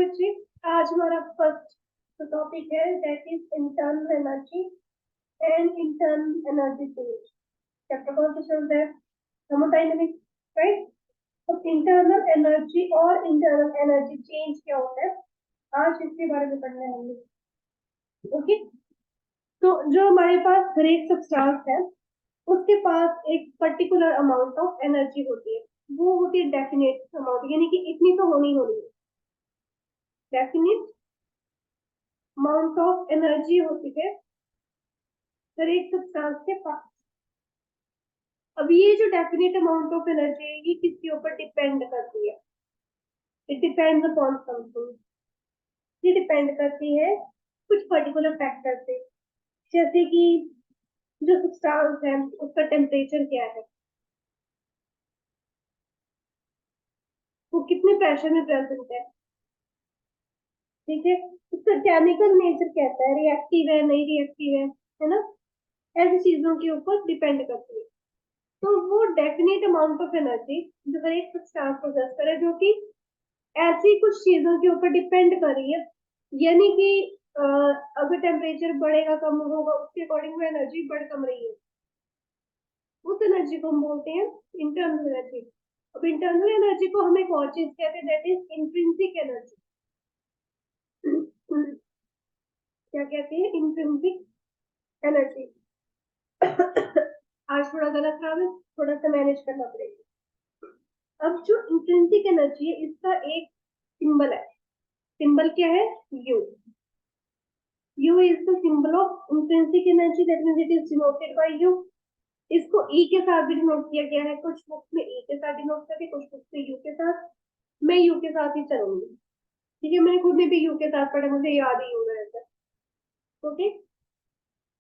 बच्चे, आज हमारा फर्स्ट टॉपिक है that is internal energy and internal energy change. Chapter कौन सा चल रहा है? Thermodynamics, right. तो इंटरनल एनर्जी और इंटरनल एनर्जी चेंज क्या होता है, आज इसके बारे में पढ़ने होंगे। ओके, तो जो हमारे पास हर एक सब्सटेंस है उसके पास एक पर्टिकुलर अमाउंट ऑफ एनर्जी होती है, वो होती है डेफिनेट अमाउंट, यानी कि इतनी तो होनी है। डेफिनेट अमाउंट ऑफ एनर्जी होती है हर एक सब्सटेंस के पास। अब ये जो डेफिनेट अमाउंट ऑफ एनर्जी है ये किसके ऊपर डिपेंड करती है? It depends upon something. ये डिपेंड करती है कुछ पर्टिकुलर फैक्टर से, जैसे कि जो सब्सटेंस है उसका टेम्परेचर क्या है, वो कितने प्रेशर में प्रेजेंट है, ठीक है, उसका केमिकल नेचर कहता है, रिएक्टिव है नहीं रिएक्टिव है ना, ऐसी चीजों के ऊपर डिपेंड करती है। तो वो डेफिनेट अमाउंट ऑफ एनर्जी जो हर एक सब्सटेंस पोजेस करे, जो कि ऐसी कुछ चीजों के ऊपर डिपेंड कर रही है, यानी कि अगर टेम्परेचर बढ़ेगा कम होगा उसके अकॉर्डिंग वो एनर्जी बढ़ कम रही है, उस एनर्जी को हम बोलते हैं इंटरनल एनर्जी। अब इंटरनल एनर्जी को हम एक और चीज कहते हैं दैट इज इंट्रिंसिक एनर्जी। क्या कहते हैं? Intrinsic energy. आज थोड़ा गला खराब है, थोड़ा सा मैनेज करना पड़ेगा। अब जो इंट्रिंसिक एनर्जी है इसका एक सिंबल है, सिंबल क्या है? You. You is the symbol of intrinsic energy, that means it is denoted by you. इसको ई के साथ भी डिनोट किया गया है, कुछ बुक्स में ई के साथ डिनोट करके, कुछ बुक्स में यू के साथ। मैं यू के साथ ही चलूंगी, ठीक है, मैंने खुद ने भी यू के साथ पढ़ा, मुझे याद ही हो रहता है। ओके,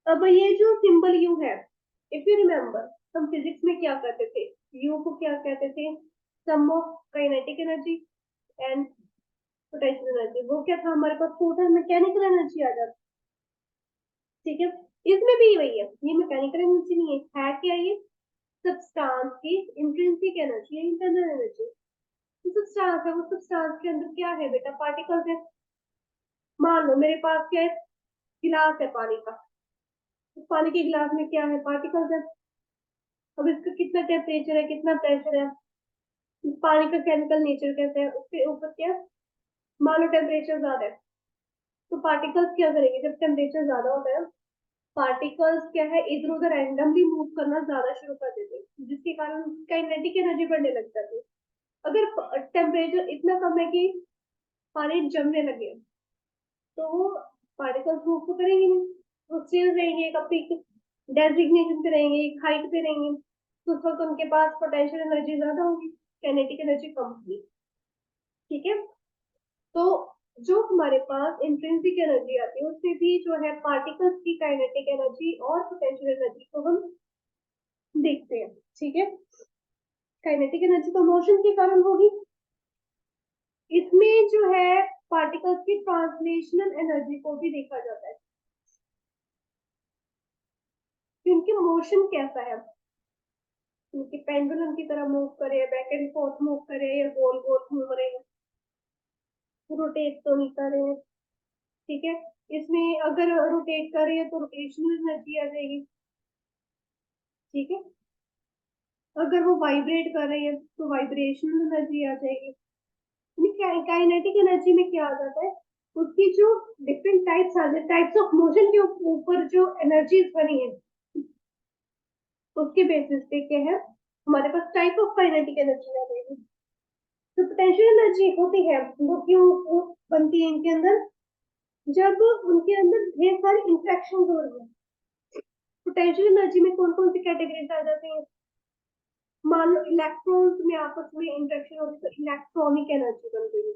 अब ये जो सिंबल यू है, इफ यू रिमेम्बर हम फिजिक्स में क्या करते थे, यू को क्या कहते थे? Sum of kinetic energy and potential energy. वो क्या था हमारे पास? टोटल मैकेनिकल एनर्जी आ जाती, ठीक है। इसमें भी वही है, ये मैकेनिकल एनर्जी नहीं है क्या? ये सब्सटेंस की इंट्रिंसिक एनर्जी है, इंटरनल एनर्जी। सब्सटेंस है, वो सब्सटेंस के अंदर क्या है बेटा? पार्टिकल्स है। मान लो मेरे पास क्या है? गिलास है पानी का, उस पानी के गिलास में क्या है? पार्टिकल्स है। अब इसका कितना टेम्परेचर है, कितना प्रेशर है, इस पानी का केमिकल नेचर कैसे है, उसके ऊपर क्या, मान लो टेम्परेचर ज्यादा है तो पार्टिकल्स क्या करेंगे? जब टेम्परेचर ज्यादा होता है पार्टिकल्स क्या है, इधर उधर रैंडमली मूव करना ज्यादा शुरू कर देते हैं, जिसके कारण काइनेटिक एनर्जी बढ़ने लग जाती है। अगर टेम्परेचर इतना कम है कि पानी जमने लगे तो वो पार्टिकल्स मूव तो करेंगे नहीं, वो स्थिर रहेंगे, एक अपनी डेजिग्नेशन पे रहेंगे, एक हाइट पे रहेंगे, तो उस वक्त उनके पास पोटेंशियल एनर्जी ज्यादा होगी, काइनेटिक एनर्जी कम होगी, ठीक है। तो जो हमारे पास इंट्रिंसिक एनर्जी आती है उससे भी जो है पार्टिकल्स की काइनेटिक एनर्जी और पोटेंशियल एनर्जी को हम देखते हैं, ठीक है। काइनेटिक एनर्जी तो मोशन के कारण होगी, इसमें जो है पार्टिकल्स की ट्रांसलेशनल एनर्जी को भी देखा जाता है, क्योंकि मोशन कैसा है, क्योंकि पेंडुलम की तरह मूव करे, बैक एंड फोर्थ मूव करे, या गोल गोल घूम रहे हैं, रोटेट तो नहीं कर रहे हैं, ठीक है। इसमें अगर रोटेट कर रहे हैं तो रोटेशनल एनर्जी आ जाएगी, ठीक है। अगर वो वाइब्रेट कर रही है तो वाइब्रेशनल एनर्जी आ जाएगी। काइनेटिक एनर्जी में क्या आ जाता है, उसकी जो डिफरेंट टाइप्स आ जाए, टाइप्स ऑफ मोशन के ऊपर जो एनर्जीज बनी है उसके बेसिस पे क्या है हमारे पास टाइप ऑफ काइनेटिक एनर्जी आ जाएगी। तो पोटेंशियल एनर्जी होती है वो क्यों बनती है इनके अंदर? जब उनके अंदर ढेर सारी इंट्रैक्शन हो रही है। पोटेंशियल एनर्जी में कौन कौन सी कैटेगरीज आ जाती हैं? मान लो इलेक्ट्रॉन्स में आपस में इंटरेक्शन होगी तो इलेक्ट्रॉनिक एनर्जी बन गई,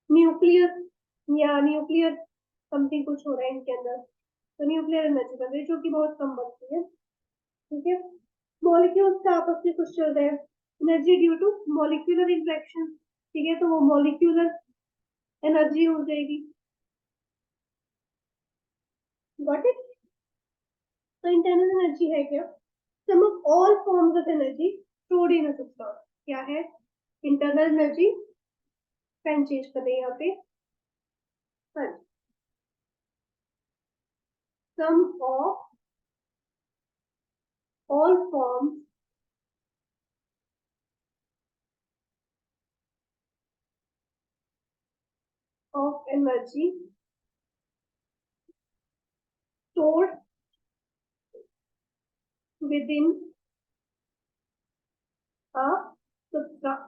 न्यूक्लियर या न्यूक्लियर समथिंग कुछ हो रहा है इनके अंदर तो न्यूक्लियर एनर्जी बन रही है, जो कि बहुत कम बनती है, ठीक है। मॉलिक्यूल्स का आपस में कुछ चल रहा है, energy due to molecular interaction, ठीक है, तो वो मॉलिक्यूलर एनर्जी हो जाएगी। Got it? तो इंटरनल एनर्जी है क्या? Sum of all forms of energy stored in a substance. क्या है? इंटरनल एनर्जी पेन चेंज कर रहे हैं यहाँ पे। हाँ, sum of all forms of energy stored within a substance,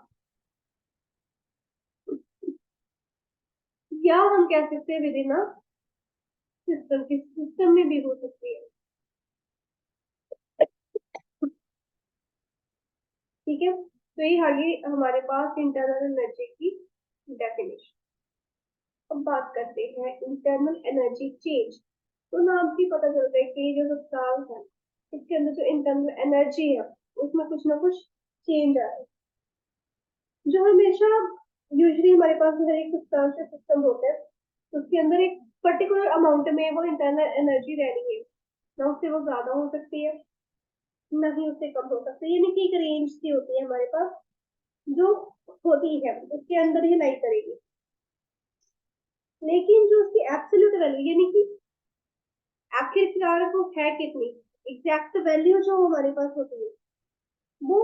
या हम कह सकते हैं विदिन अ सिस्टम, किस सिस्टम में भी हो सकती है। ठीक है, तो ये आगे हमारे पास इंटरनल एनर्जी की डेफिनेशन। अब बात करते हैं इंटरनल एनर्जी चेंज। तो नाम से पता चलता है कि जो सब्सटेंस है इसके अंदर जो इंटरनल एनर्जी है उसमें कुछ ना कुछ चेंज आ रहा है। जो हमेशा यूजुअली हमारे पास हर एक सब्सटेंस सिस्टम होता है उसके अंदर एक पर्टिकुलर अमाउंट में वो इंटरनल एनर्जी रहनी है, ना उससे वो ज्यादा हो सकती है ना ही उससे कम हो सकती है, यानी कि एक रेंज सी होती है हमारे पास जो होती है उसके अंदर ही लाई करेगी। लेकिन जो उसकी एब्सोल्यूट वैल्यू यानी कि आखिरकार वो है कितनी, एग्जैक्ट वैल्यू जो हमारे पास होती है वो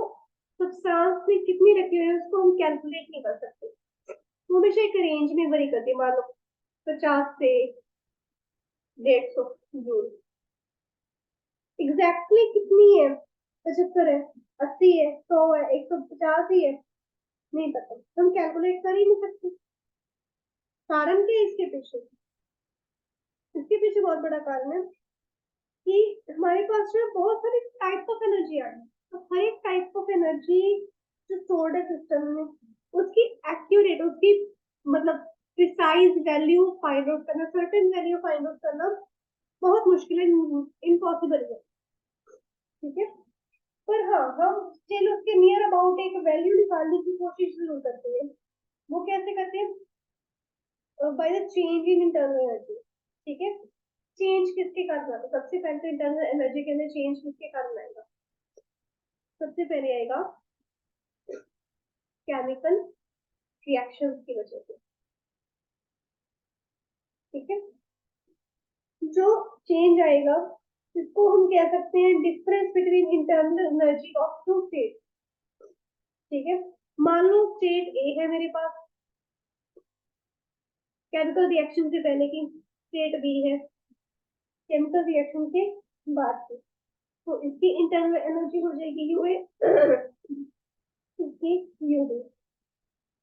सब्सटेंस में कितनी रखी हुई है उसको हम कैलकुलेट नहीं कर सकते। वो हमेशा एक रेंज में वरी करती है, मान लो 50 से 150 जूल। एग्जैक्टली कितनी है, 75 है, 80 है, 100 है, 150 ही है, नहीं पता, हम कैलकुलेट कर ही नहीं सकते। कारण क्या है इसके पीछे? इसके पीछे बहुत बड़ा कारण है कि हमारे पास जो है बहुत सारे टाइप ऑफ एनर्जी आ रही है। तो हर एक टाइप ऑफ एनर्जी जो स्टोर्ड है सिस्टम में उसकी एक्यूरेट, उसकी मतलब प्रिसाइज वैल्यू फाइंड आउट करना, सर्टेन वैल्यू फाइंड आउट करना बहुत मुश्किल है, इम्पॉसिबल है। ठीक है, पर हाँ हम स्टिल उसके नियर अबाउट एक वैल्यू निकालने की कोशिश जरूर करते हैं। वो कैसे करते हैं? By the change in internal energy. ठीक है, चेंज किसके कारण आता है? सबसे पहले तो इंटरनल एनर्जी के अंदर चेंज किसके कारण आएगा? सबसे पहले आएगा केमिकल रिएक्शंस की वजह से। ठीक है, जो चेंज आएगा इसको हम कह सकते हैं difference between internal energy of two state. ठीक है, मान लो स्टेट ए है मेरे पास केमिकल रिएक्शन से पहले की, स्टेट बी है केमिकल रिएक्शन के बाद की। तो इसकी इंटरनल एनर्जी हो जाएगी यूए, इसकी यूबी।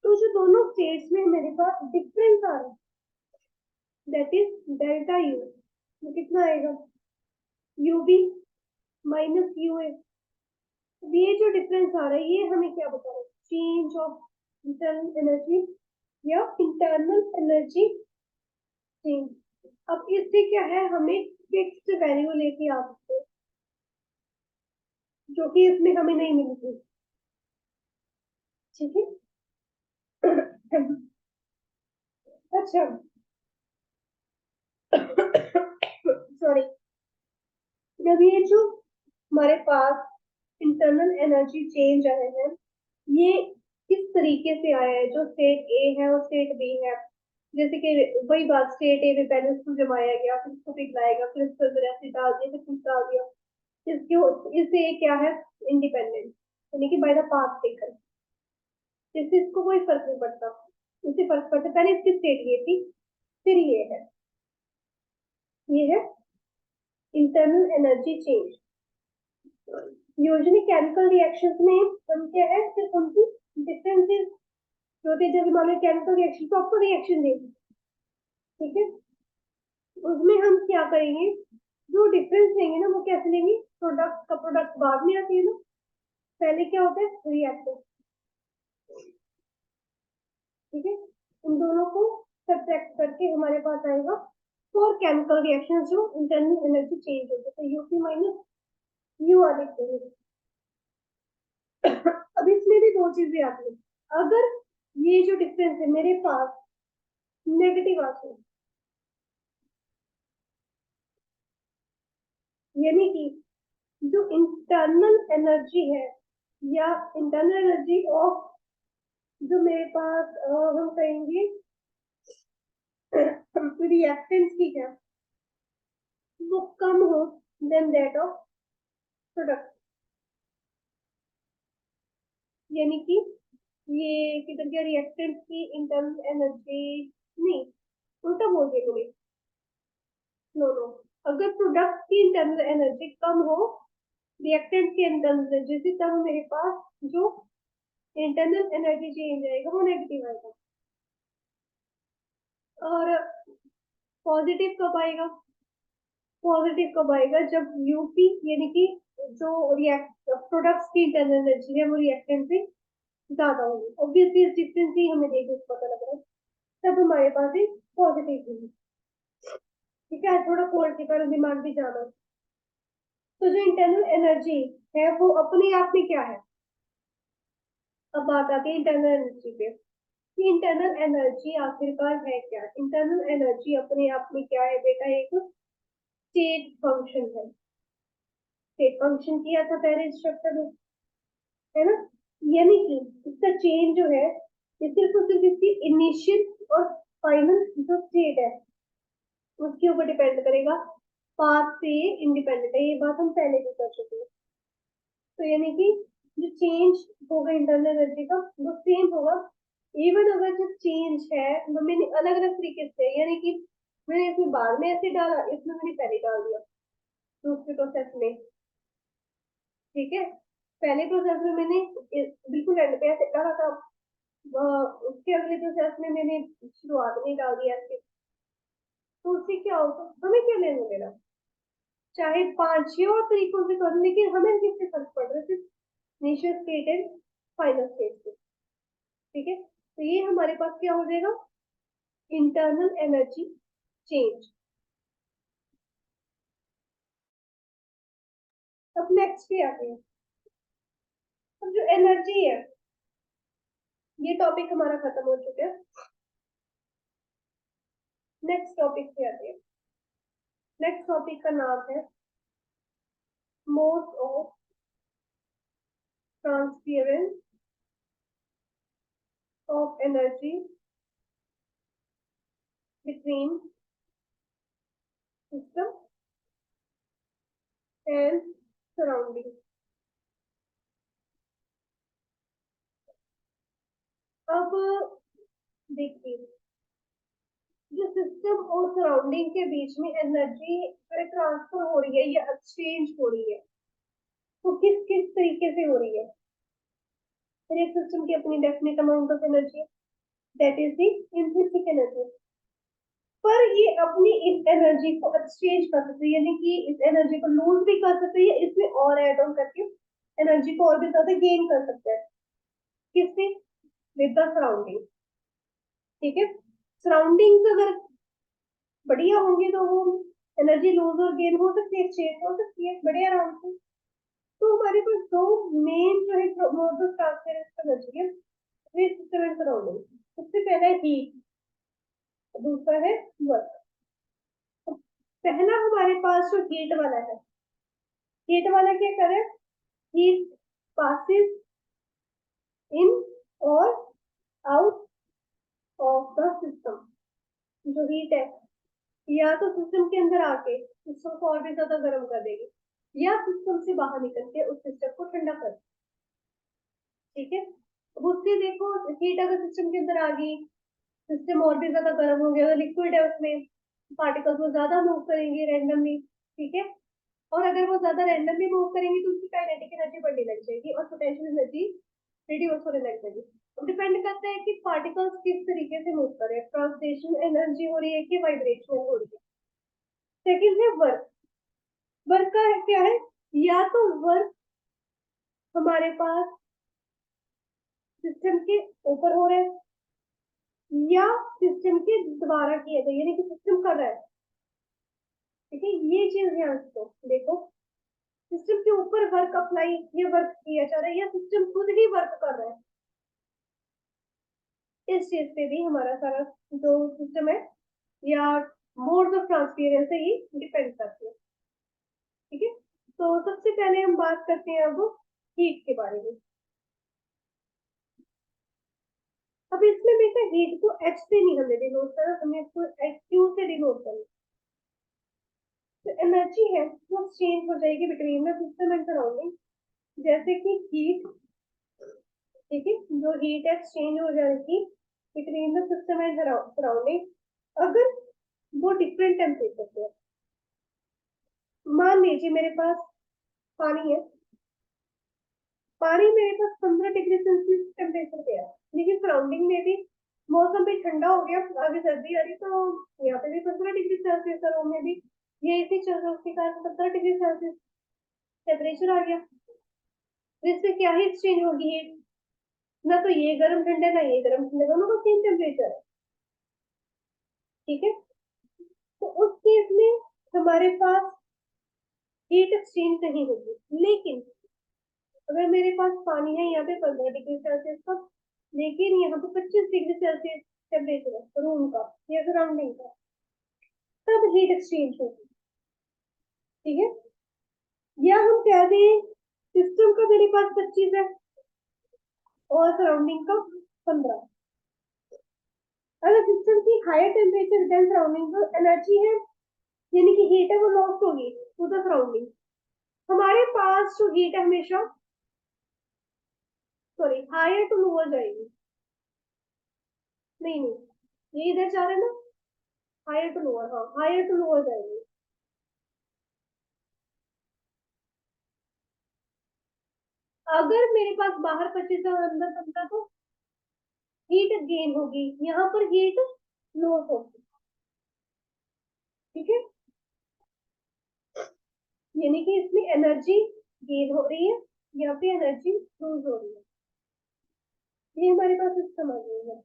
तो जो दोनों स्टेट्स में मेरे पास डिफरेंस आ रहा है दैट इज डेल्टा यू। तो कितना आएगा? U B minus U A. ये जो डिफरेंस आ रहा है ये हमें क्या बता रहा है? चेंज ऑफ इंटरनल एनर्जी या इंटरनल एनर्जी चेंज। अब इससे क्या है, हमें फिक्स्ड वैल्यू लेके आ सकते हैं जो कि इसमें हमें नहीं मिली थी। ठीक है, अच्छा सॉरी, जब ये जो हमारे पास इंटरनल एनर्जी चेंज आए हैं ये किस तरीके से आया है? जो स्टेट ए है और स्टेट बी है, जैसे कि वही बात, स्टेट ए में पहले उसको जमाया गया फिर उसको पिघलाया गया फिर उसको अंदर एसिड डाल दिया फिर कुछ डाल दिया। इससे क्या है? इंडिपेंडेंट, यानी कि बाय द पाथ टेकन। इससे इसको कोई फर्क नहीं पड़ता, इससे फर्क पड़ता पहले इसकी स्टेट ये थी फिर ये है internal energy change. Usually chemical reactions में हम क्या है सिर्फ उनकी डिफरेंसेस जो होते हैं, जैसे मान लो केमिकल रिएक्शन प्रॉपर रिएक्शन देगी, ठीक है, उसमें हम क्या करेंगे? जो डिफरेंस लेंगे ना वो कैसे लेंगे? प्रोडक्ट का प्रोडक्ट बाद में आती है ना, पहले क्या होता है? रिएक्टर। ठीक है, इन दोनों को सब्ट्रैक्ट करके हमारे पास आएगा फोर केमिकल रिएक्शन जो इंटरनल एनर्जी चेंज होगी, तो यूपी माइनस यू आ देखते हैं। अब इसमें भी दो चीजें आती है। अगर ये जो डिफरेंस है मेरे पास नेगेटिव आती है, यानी कि जो इंटरनल एनर्जी है या इंटरनल एनर्जी ऑफ जो मेरे पास हम कहेंगे रिएक्टेंट की क्या, वो कम हो देन दैट ऑफ प्रोडक्ट, यानी कि ये किधर गया, रिएक्टेंट की इंटरनल एनर्जी, नहीं उल्टा बोल दिया मैंने, नो नो, अगर प्रोडक्ट की इंटरनल एनर्जी कम हो रिएक्टेंट की इंटरनल एनर्जी से, तब मेरे पास जो इंटरनल एनर्जी चेंज आएगा वो नेगेटिव आएगा। और पॉजिटिव कब आएगा, पॉजिटिव कब आएगा, जब यूपी यानी कि जो रिएक्ट प्रोडक्ट्स की इंटरनल एनर्जी है वो रिएक्टेंट से ज्यादा होगी, ऑब्वियसली इस डिफरेंस ही हमें देख के पता लग रहा है, तब हमारे पास एक पॉजिटिव होगी। ठीक है, थोड़ा कोल्ड के कारण दिमाग भी ज्यादा। तो जो इंटरनल एनर्जी है वो अपने आप में क्या है, अब बात आती है इंटरनल एनर्जी पे कि इंटरनल एनर्जी आखिरकार है क्या। इंटरनल एनर्जी अपने आप में क्या है बेटा, एक स्टेट फंक्शन है। स्टेट फंक्शन किया था पहले स्ट्रक्चर में, है ना, यानी कि इसका चेंज जो है ये सिर्फ और सिर्फ इसकी इनिशियल और फाइनल जो स्टेट है उसके ऊपर डिपेंड करेगा, पाथ से इंडिपेंडेंट है, ये बात हम पहले भी कर चुके हैं। तो यानी कि जो चेंज होगा इंटरनल एनर्जी का वो सेम होगा, इवन अगर जो चेंज है वो मैंने अलग अलग तरीके से, यानी कि मैंने इसमें बाद में ऐसे डाला, इसमें मैंने पहले डाल दिया दूसरे प्रोसेस में। ठीक है, पहले प्रोसेस में मैंने बिल्कुल एंड पे ऐसे डाला था, उसके अगले प्रोसेस में मैंने शुरुआत में डाल दिया ऐसे। तो उससे क्या होगा, हमें क्या लेना देना, चाहे पांच छह और तरीकों से करूं, लेकिन हमें किससे फर्क पड़ रहा है, सिर्फ initial state and final state से। ठीक है, तो ये हमारे पास क्या हो जाएगा, इंटरनल एनर्जी चेंज। अब नेक्स्ट पे आते हैं, अब जो एनर्जी है ये टॉपिक हमारा खत्म हो चुका है, नेक्स्ट टॉपिक पे आते हैं। नेक्स्ट टॉपिक का नाम है mode of transference of energy between system and surrounding. अब देखिए, जो सिस्टम और सराउंडिंग के बीच में एनर्जी ट्रांसफर हो रही है या एक्सचेंज हो रही है, तो किस किस तरीके से हो रही है। हर एक सिस्टम की अपनी डेफिनेट अमाउंट ऑफ एनर्जी है, that is the intrinsic energy. पर ये अपनी इस एनर्जी को एक्सचेंज कर सकते हैं, यानी कि इस एनर्जी को लूज भी कर सकते हैं, इसमें और एड ऑन करके एनर्जी को और भी ज्यादा गेन कर सकते हैं। किससे, विद द सराउंडिंग। ठीक है, सराउंडिंग्स अगर बढ़िया होंगी तो वो एनर्जी लूज और गेन हो सकती है, एक्सचेंज हो सकती है बड़े आराम से। तो हमारे पास दो मेन जो है मोड ऑफ ट्रांसफरेंस एनर्जी है, वे सिस्टम एंड सराउंडिंग। सबसे पहला है हीट, दूसरा है वर्क। पहला हमारे पास जो हीट वाला है, हीट वाला क्या करे, हीट passes इन और आउट ऑफ द सिस्टम। जो हीट है या तो सिस्टम के अंदर आके सिस्टम को और भी ज्यादा गर्म कर देगी, या सिस्टम से बाहर निकल के उस सिस्टम को ठंडा कर। ठीक है, अब उससे देखो हीट अगर सिस्टम के अंदर आ गई, सिस्टम और भी ज्यादा गर्म हो गया, लिक्विड है उसमें पार्टिकल्स वो ज्यादा मूव करेंगे रैंडमली। ठीक है, और अगर वो ज्यादा रैंडमली मूव करेंगे तो उसकी काइनेटिक एनर्जी बढ़ने लग जाएगी और पोटेंशियल एनर्जी रिड्यूस होने लग जाएगी। अब डिपेंड करता है कि पार्टिकल्स किस तरीके से मूव कर रहे हैं, ट्रांसलेशन एनर्जी हो रही है कि वाइब्रेशन हो रही है। सेकंड है वर्क। वर्क का है क्या है, या तो वर्क हमारे पास सिस्टम के ऊपर हो रहा है या सिस्टम के द्वारा किया जाए, यानी कि सिस्टम कर रहा है। ठीक है, ये चीज ध्यान से देखो, सिस्टम के ऊपर वर्क अप्लाई या वर्क किया जा रहा है या सिस्टम खुद ही वर्क कर रहा है, इस चीज पे भी हमारा सारा जो सिस्टम है या मोड ऑफ ट्रांसफरेंस है ये डिपेंड करती है। ठीक है, तो सबसे पहले हम बात करते हैं अब हीट के बारे में। हीट को एच से नहीं हमें डिनोट करना, हमें इसको क्यू से डिनोट करना। तो एनर्जी है वो एक्सचेंज हो जाएगी between the system and surrounding, जैसे कि हीट, ठीक है, जो हीट एक्सचेंज हो जाएगी between the system and surrounding, अगर वो डिफरेंट टेम्परेचर पे है। मान लीजिए मेरे पास पानी है, पानी मेरे पास 15 डिग्री सेल्सियस टेम्परेचर पे है, लेकिन सराउंडिंग में भी मौसम भी ठंडा हो गया, आगे सर्दी आ रही, तो यहाँ पे भी 15 डिग्री सेल्सियस है, रूम में भी ये एसी चल रहा है, उसके कारण 17 डिग्री सेल्सियस टेम्परेचर आ गया। तो इससे क्या ही एक्सचेंज होगी हीट, ना तो ये गर्म ठंडा ना ये गर्म ठंडा, दोनों का सेम टेम्परेचर है, ठीक है। तो उस केस में हमारे पास हीट एक्सचेंज नहीं होगी। लेकिन अगर मेरे पास पानी है यहाँ पे 15 डिग्री सेल्सियस का, लेकिन यहाँ पे 25 डिग्री सेल्सियस टेम्परेचर है रूम का या सराउंडिंग का, तब हीट एक्सचेंज होगी, ठीक है। या हम कह दें सिस्टम का मेरे पास 25 है और सराउंडिंग का 15। अगर सिस्टम की हायर टेम्परेचर देन सराउंडिंग, तो एनर्जी है यानी कि हीट है वो लॉस्ट होगी टू द सराउंडिंग। हमारे पास जो हीट है हमेशा, सॉरी, हायर टू लोअर जाएगी, नहीं नहीं ये इधर जा रहा है ना, हायर टू लोअर, हाँ हायर टू लोअर जाएगी। अगर मेरे पास बाहर 25 और अंदर 15, तो हीट गेन होगी, यहाँ पर हीट लॉस होगी, ठीक है। यानी कि इसमें एनर्जी गेन हो रही है, यहाँ पे एनर्जी लूज हो रही है। ये हमारे पास सिस्टम आ गई है।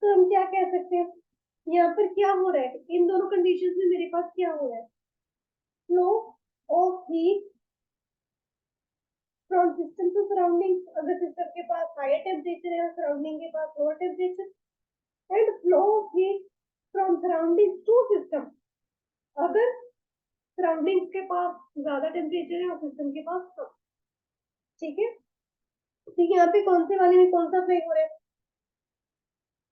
तो हम क्या कह सकते हैं, यहाँ पर क्या हो रहा है, इन दोनों कंडीशंस में मेरे पास क्या हो रहा है, flow of heat from system to surrounding. अगर सिस्टम के पास हायर टेम्परेचर है और सराउंडिंग के पास lower temperature, and flow of heat from surrounding to system. अगर सराउंडिंग्स के पास ज्यादा टेम्परेचर है और सिस्टम के पास कम, ठीक है। ठीक है, यहाँ पे कौन से वाले में कौन सा अप्लाई हो रहा है,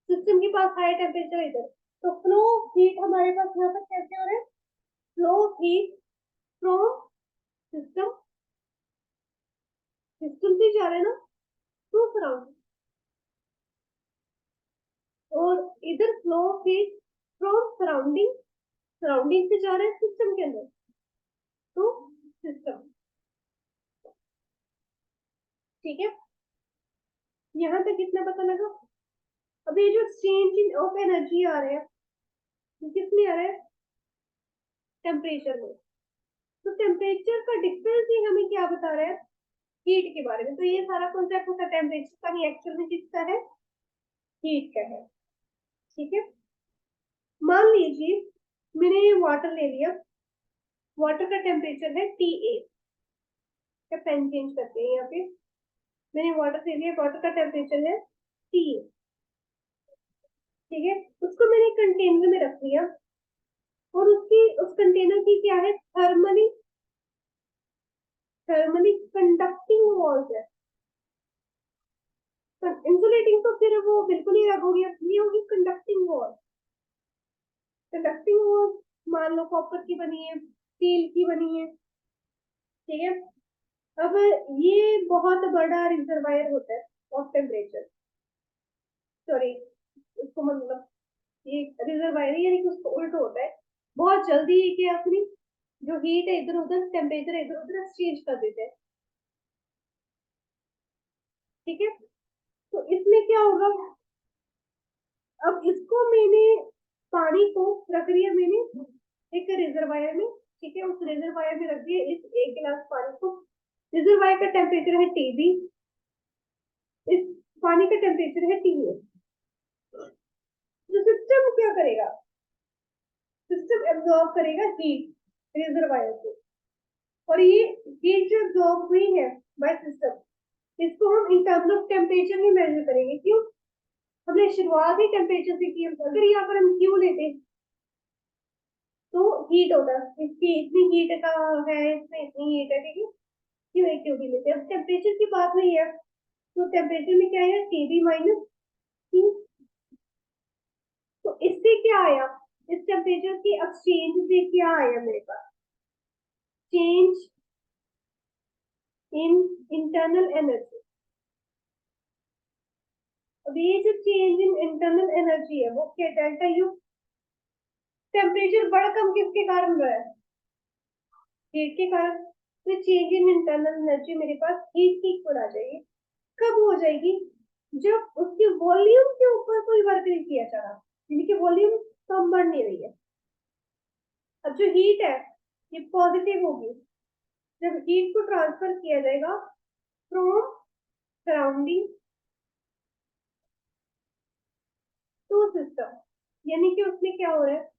सिस्टम के पास हाई टेम्परेचर इधर, तो फ्लो हीट हमारे पास यहाँ पर कैसे हो रहा है, flow heat from system, system से जा रहा है ना टू सराउंडिंग, और इधर flow heat from surrounding, surrounding से जा रहा है सिस्टम के अंदर टू सिस्टम, ठीक है। यहाँ पे कितना पता लगा, अभी जो एक्सचेंज ऑफ एनर्जी आ रहा है किसमें आ रहा है, टेम्परेचर में। तो टेम्परेचर का डिफरेंस ही हमें क्या बता रहा है, हीट के बारे में। तो ये सारा कॉन्सेप्ट होता है टेम्परेचर का, नहीं एक्चुअल में किसका है, हीट का है, ठीक है। मान लीजिए मैंने वाटर ले लिया, वाटर का टेम्परेचर है टी ए, क्या पेन चेंज करते हैं यहाँ पे, मैंने वाटर ले लिया, वाटर का टेम्परेचर है टी ए, ठीक है। उसको मैंने कंटेनर में रख लिया, और उसकी उस कंटेनर की क्या है, थर्मली थर्मली कंडक्टिंग वॉल्स है। इंसुलेटिंग तो फिर वो बिल्कुल ही अलग हो गया, ये होगी कंडक्टिंग वॉल। कंडक्टिंग वॉल मान लो कॉपर की बनी है, स्टील की बनी है, ठीक है। अब ये बहुत बड़ा रिजर्वायर होता है ऑफ टेम्परेचर, सॉरी उसको मतलब ये रिजर्वायर है, यानी कि उसको उल्ट होता है, बहुत जल्दी ये क्या अपनी जो हीट है इधर उधर, टेम्परेचर इधर उधर एक्सचेंज कर देते हैं, ठीक है। तो इसमें क्या होगा, अब इसको मैंने पानी को रख दिया मैंने एक रिजर्वायर में, ठीक है, उस रिजर्वायर में रख दिया इस एक गिलास पानी को, रिजर्वायर का टेम्परेचर है टीबी, इस पानी का टेम्परेचर है टीए। तो सिस्टम क्या करेगा, सिस्टम एब्जॉर्ब करेगा हीट रिजर्वायर से, और ये हीट जो एब्जॉर्ब हुई है बाय सिस्टम, इसको हम इन टर्म्स ऑफ टेम्परेचर में मेजर करेंगे। क्यों, हमने शुरुआत ही टेम्परेचर से की, अगर यहाँ पर हम क्यू लेते तो हीट होता, इसकी इतनी हीट का है, इसमें इतनी हीट है, ठीक है, क्यू एक क्यू भी लेते हैं। अब टेम्परेचर की बात हुई है, तो टेम्परेचर में क्या है, टीबी माइनस की। तो इससे क्या आया, इस टेम्परेचर की एक्सचेंज से क्या आया मेरे पास, चेंज इन इंटरनल एनर्जी। अब ये जो चेंज इन इंटरनल एनर्जी है वो क्या, डेल्टा यू। टेम्परेचर बढ़ कम किसके कारण हुआ है, हीट के कारण। तो चेंज इन इंटरनल एनर्जी मेरे पास हीट की इक्वल आ जाएगी। कब हो जाएगी, जब उसके वॉल्यूम के ऊपर कोई वर्क नहीं किया जा रहा, यानी कि वॉल्यूम कम बढ़ नहीं रही है। अब जो हीट है ये पॉजिटिव होगी जब हीट को ट्रांसफर किया जाएगा फ्रॉम सराउंडिंग टू सिस्टम, यानी कि उसमें क्या हो रहा है,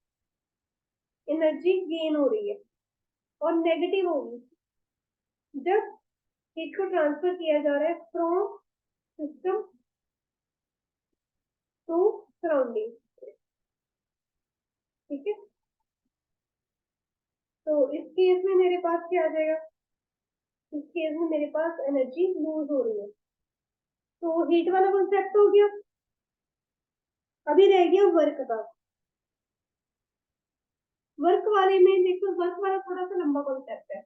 एनर्जी गेन हो रही है। और नेगेटिव होगी जब हीट को ट्रांसफर किया जा रहा है फ्रॉम सिस्टम टू सराउंडिंग। ठीक है, तो इस केस में मेरे पास क्या आ जाएगा, इस केस में मेरे पास एनर्जी लूज हो रही है। तो हीट वाला कॉन्सेप्ट हो गया, अभी रह गया वर्क का। वर्क वाले में देखो, वर्क वाला थोड़ा सा लंबा कॉन्सेप्ट है,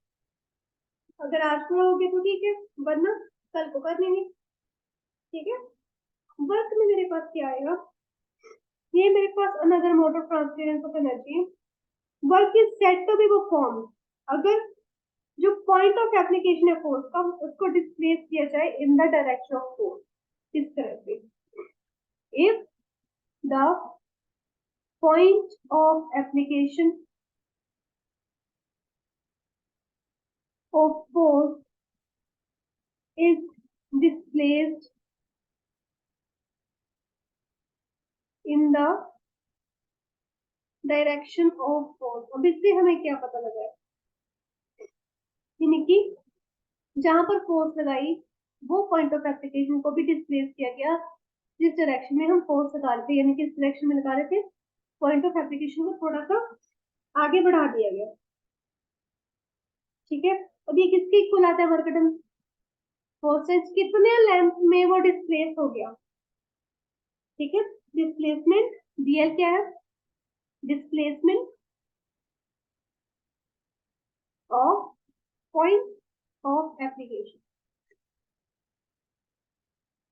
अगर आज पूरा हो गया तो ठीक है, वरना कल को कर लेंगे। ठीक है, वर्क में मेरे पास क्या आएगा, ये मेरे पास another mode of transference of energy. Work is set to be perform अगर जो पॉइंट ऑफ एप्लीकेशन है फोर्स का उसको डिस्प्लेस किया जाए in the direction of force. इस तरह से, if the point of application of force is displaced in the direction of force। अब इससे हमें क्या पता लगा है, यानी कि जहां पर फोर्स लगाई वो पॉइंट ऑफ एप्लीकेशन को भी डिस्प्लेस किया गया जिस डायरेक्शन में हम फोर्स लगा रहे थे, यानी कि इस डायरेक्शन में लगा रहे थे, पॉइंट ऑफ एप्लीकेशन को थोड़ा सा आगे बढ़ा दिया गया। ठीक है, अब ये किसके इक्वल आता है वर्क डन, फोर्स कितने लेंथ में वो डिस्प्लेस हो गया। ठीक है, डिस्प्लेसमेंट डीएल क्या है, displacement of point of application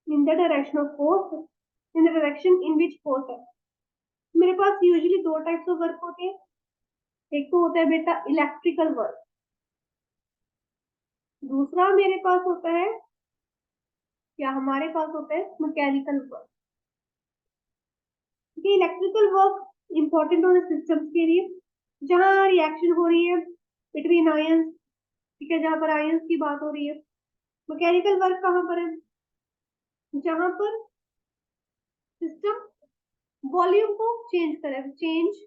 in the direction of force, in the direction in which force है। मेरे पास यूजुअली दो टाइप्स ऑफ वर्क होते हैं, एक तो होता है बेटा इलेक्ट्रिकल वर्क, दूसरा मेरे पास होता है, क्या हमारे पास होता है मैकेनिकल वर्क। ये इलेक्ट्रिकल वर्क इंपॉर्टेंट होने सिस्टम्स के लिए जहां रिएक्शन हो रही है बिटवीन आयंस, ठीक है, जहां पर आयंस की बात हो रही है। मैकेनिकल वर्क कहां पर है, जहां पर सिस्टम वॉल्यूम को चेंज करे, चेंज।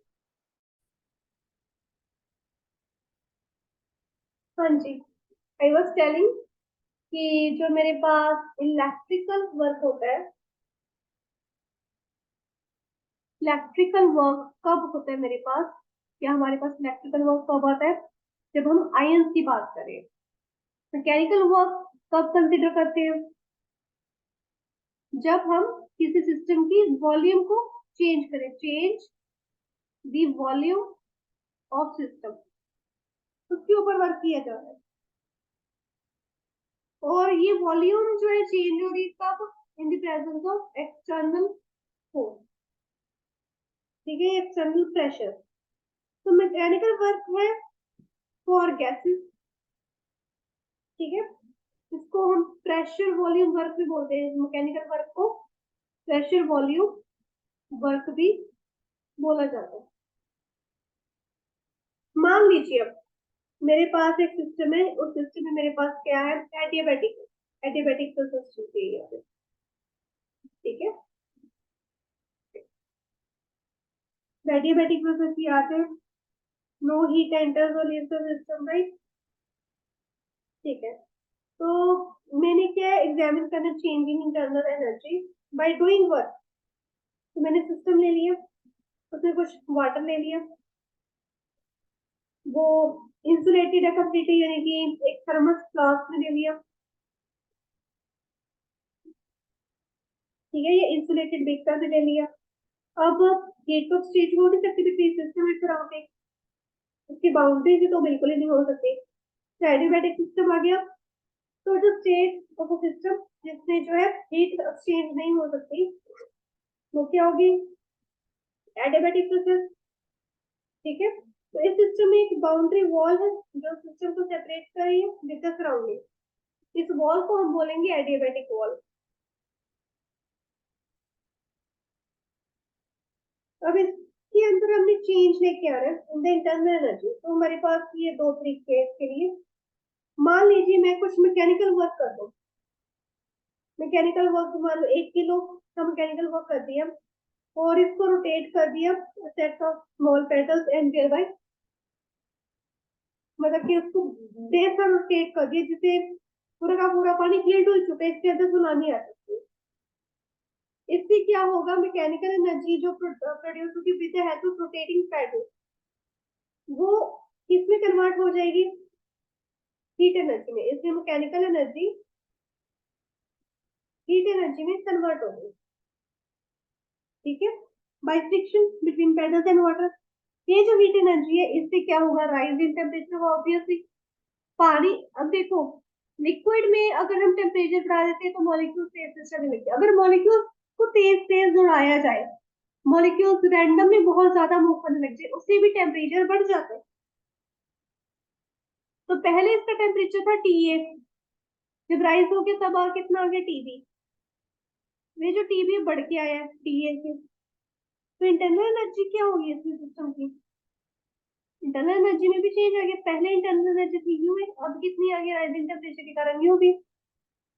हाँ जी, आई वाज टेलिंग कि जो मेरे पास इलेक्ट्रिकल वर्क होता है, इलेक्ट्रिकल वर्क कब होता है मेरे पास, या हमारे पास इलेक्ट्रिकल वर्क कब आता है, जब हम आयंस की बात करें। मैकेनिकल वर्क कब कंसिडर करते हैं, जब हम किसी सिस्टम की वॉल्यूम को चेंज करें, change the volume of system, उसके ऊपर वर्क किया जा रहा है। और ये वॉल्यूम जो है चेंज हो रही है कब, in the presence of external force. ठीक है, एक्सटर्नल प्रेशर। तो मैकेनिकल वर्क है फॉर गैसेस, ठीक है, इसको हम प्रेशर वॉल्यूम वर्क भी बोलते हैं, मैकेनिकल वर्क को प्रेशर वॉल्यूम वर्क भी बोला जाता है। मान लीजिए अब मेरे पास एक सिस्टम है, उस सिस्टम में मेरे पास क्या है, एडियाबैटिक, एडियाबैटिक प्रोसेस चलती है यहाँ पे। ठीक है, एडियाबैटिक प्रोसेस की आते हैं, नो हीट एंटर्स और लीव्स द सिस्टम, राइट। ठीक है, तो मैंने क्या एग्जामिन करना, changing internal energy by doing work. तो मैंने सिस्टम ले लिया, उसमें कुछ वाटर ले लिया, वो इंसुलेटेड है कम्प्लीटली, यानी कि एक थर्मस फ्लास्क में ले लिया। ठीक है, ये इंसुलेटेड बेग का भी ले लिया। अब गेट ऑफ स्टेज हो नहीं सकती बिटवीन सिस्टम एंड सराउंडिंग, उसकी बाउंड्री से तो बिल्कुल ही नहीं हो सकती। तो एडियाबैटिक सिस्टम आ गया। तो जो स्टेट ऑफ अ सिस्टम जिसमें जो है हीट एक्सचेंज नहीं हो सकती वो क्या होगी, एडियाबैटिक प्रोसेस। ठीक है, तो इस सिस्टम में एक बाउंड्री वॉल है जो सिस्टम को सेपरेट कर रही है विद द सराउंडिंग। इस वॉल को हम बोलेंगे एडियाबैटिक वॉल। अब इसके अंदर हमने चेंज लेके आ रहे हैं इन द इंटरनल एनर्जी। तो हमारे पास ये दो तरीके हैं इसके लिए। मान लीजिए मैं कुछ मैकेनिकल वर्क कर दूं, मैकेनिकल वर्क मान लो 1 किलो का मैकेनिकल वर्क कर दिया और इसको रोटेट कर दिया set of small petals and there by, मतलब कि उसको देर से रोटेट कर दिया जिससे पूरा का पूरा पानी हीट हो चुका है, इसके अंदर सुनामी आ सकती है। इससे क्या होगा, मैकेनिकल एनर्जी जो प्रोड्यूस होगी with the help of rotating petal वो किसमें कन्वर्ट हो जाएगी, हीट एनर्जी में। इसलिए मैकेनिकल एनर्जी हीट एनर्जी में कन्वर्ट होगी। ठीक है, by friction between pedals and water. ये जो हीट एनर्जी है इससे क्या होगा, राइज इन टेम्परेचर होगा ऑब्वियसली। पानी, अब देखो लिक्विड में अगर हम टेम्परेचर बढ़ा देते हैं तो मॉलिक्यूल तेज से चलने लगते हैं। अगर मॉलिक्यूल को तेज तेज दौड़ाया जाए, मॉलिक्यूल्स रैंडम में बहुत ज्यादा मूव करने लग जाए, उससे भी टेम्परेचर बढ़ जाता है। तो पहले इसका टेम्परेचर था टीए, जब राइज हो गया तब कितना आ गया टीबी। ये जो टीबी बढ़ के आया है टीए से, तो इंटरनल एनर्जी क्या होगी इसमें सिस्टम की, इंटरनल एनर्जी में भी चेंज आ गया। पहले इंटरनल एनर्जी थी यू है, अब कितनी आ गई राइजिंग टेम्परेचर के कारण यू भी।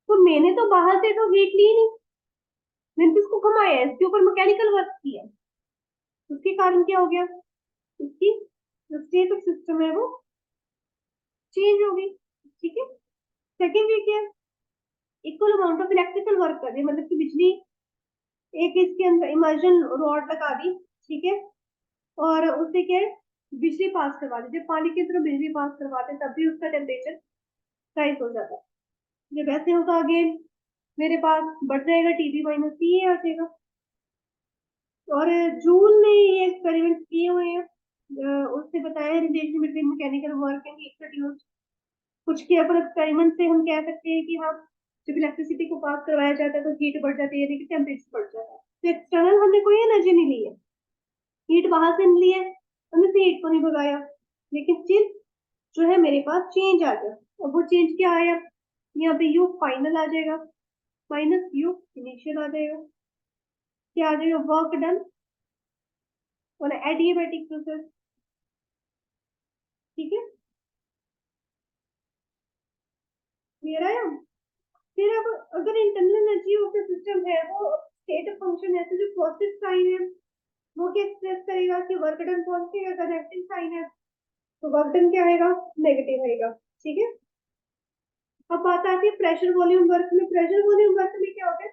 तो मैंने तो बाहर से तो हीट ली नहीं, मैंने तो इसको घुमाया है, इसके ऊपर मैकेनिकल वर्क किया, उसके कारण क्या हो गया, इसकी जो स्टेट ऑफ सिस्टम है वो चेंज हो गई। ठीक है, सेकेंड वे क्या, equal amount of electrical work कर रही है, मतलब कि बिजली एक इसके अंदर इमर्जन रॉड लगा दी। ठीक है, और उससे क्या है, बिजली पास करवा दी। जब पानी की तरफ बिजली पास करवाते तब भी उसका टेम्परेचर राइज हो जाता है। जब ऐसे होगा अगेन मेरे पास बढ़ जाएगा टीबी माइनस टी आ जाएगा। और जूल ने ये एक्सपेरिमेंट किए हुए हैं, उससे बताया relation between mechanical work and heat produce. कुछ के अपन एक्सपेरिमेंट से हम कह सकते हैं कि हाँ, जब इलेक्ट्रिसिटी को पास करवाया जाता है तो हीट बढ़ जाती है, यानी कि टेम्परेचर बढ़ जाता है। तो एक्सटर्नल हमने कोई एनर्जी नहीं ली है, हीट बाहर से नहीं ली है, हमने से हीट को नहीं भगाया, लेकिन स्टिल जो है मेरे पास चेंज आ गया। और वो चेंज क्या आया, यहाँ पे यू फाइनल आ जाएगा माइनस यू इनिशियल आ जाएगा। क्या आ जाएगा, work done on adiabatic process. ठीक है, क्लियर आया। फिर अब अगर internal energy of the system है वो स्टेट ऑफ फंक्शन है, तो जो पॉजिटिव साइन है वो क्या एक्सप्रेस करेगा कि वर्क डन पॉजिटिव है, नेगेटिव साइन है तो वर्क डन क्या आएगा, नेगेटिव आएगा। ठीक है, अब बात आती है प्रेशर वॉल्यूम वर्क में। प्रेशर वॉल्यूम वर्क में क्या होता है,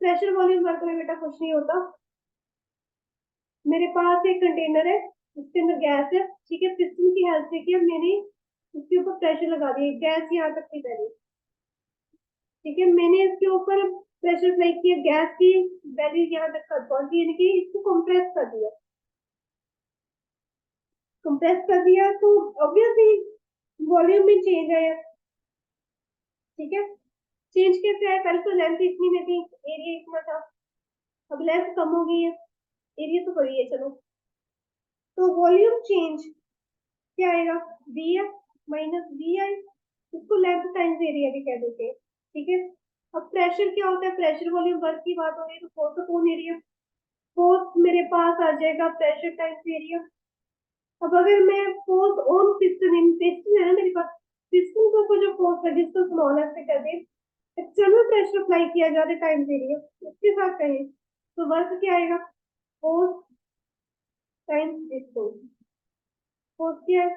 प्रेशर वॉल्यूम वर्क में बेटा कुछ नहीं होता। मेरे पास एक कंटेनर है, उसके अंदर गैस है। ठीक है, सिस्टम की हेल्प से किया मैंने, उसके ऊपर प्रेशर लगा दिया, गैस यहाँ तक नहीं फैली। ठीक है, मैंने इसके ऊपर प्रेशर अप्लाई किया, गैस की वैल्यू यहाँ तक कर पहुंची, यानी कि इसको कंप्रेस कर दिया। कंप्रेस कर दिया तो ऑब्वियसली वॉल्यूम में चेंज आया। ठीक है, चेंज कैसे आया, पहले तो लेंथ इतनी में थी, एरिया इतना था, अब लेंथ कम हो गई है, एरिया तो बढ़ी है चलो। तो वॉल्यूम चेंज क्या आएगा, वी एफ माइनस वी आई, इसको लेंथ टाइम्स एरिया भी कह देते हैं। ठीक है, अब प्रेशर क्या होता है, प्रेशर वॉल्यूम वर्क की बात हो रही है तो फोर्स अपॉन एरिया, फोर्स मेरे पास आ जाएगा प्रेशर टाइम्स एरिया। अब अगर मैं फोर्स ऑन पिस्टन, पिस्टन है ना मेरे पास, पिस्टन के ऊपर जो फोर्स है जिसको स्मॉल एफ से कर दे, एक्सटर्नल प्रेशर अप्लाई किया जाता है टाइम्स एरिया, उसके साथ कहें तो वर्क क्या आएगा, फोर्स टाइम्स डिस्टेंस। फोर्स क्या है,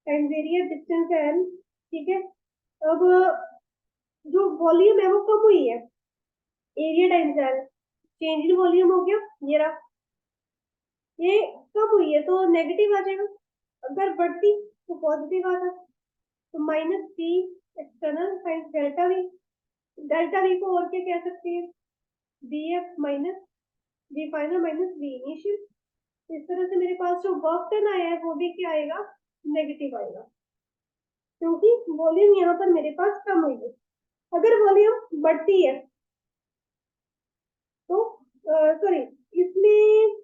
टाइम्स एरिया, डिस्टेंस है एल। ठीक है, अब जो वॉल्यूम है वो कम हुई है, area times L, change in volume हो गया ये रहा, ये कम हुई है तो नेगेटिव आ जाएगा, अगर बढ़ती तो पॉजिटिव आता, तो minus T external times delta V. Delta V को और क्या कह सकते हैं, B F minus V final minus V initial. इस तरह से मेरे पास जो वर्क डन आया है वो भी क्या आएगा, नेगेटिव आएगा, क्योंकि वॉल्यूम यहाँ पर मेरे पास कम हुई है। अगर वॉल्यूम बढ़ती है तो सॉरी, इसमें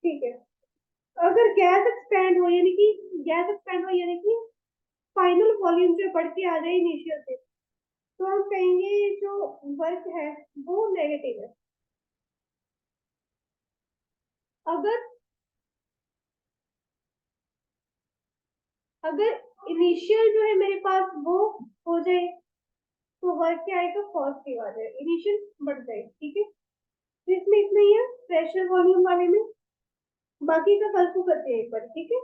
ठीक है, अगर गैस एक्सपैंड हो यानी कि गैस एक्सपैंड हो यानी कि फाइनल वॉल्यूम जो बढ़ के आ जाए इनिशियल से, तो हम कहेंगे जो वर्क है वो नेगेटिव है। अगर अगर इनिशियल जो है मेरे पास वो हो जाए तो वर्क क्या आएगा, पॉजिटिव आ जाए, इनिशियल बढ़ जाए। ठीक है, तो इसमें इतना ही है प्रेशर वॉल्यूम वाले में, बाकी का कल को करते हैं एक बार। ठीक है।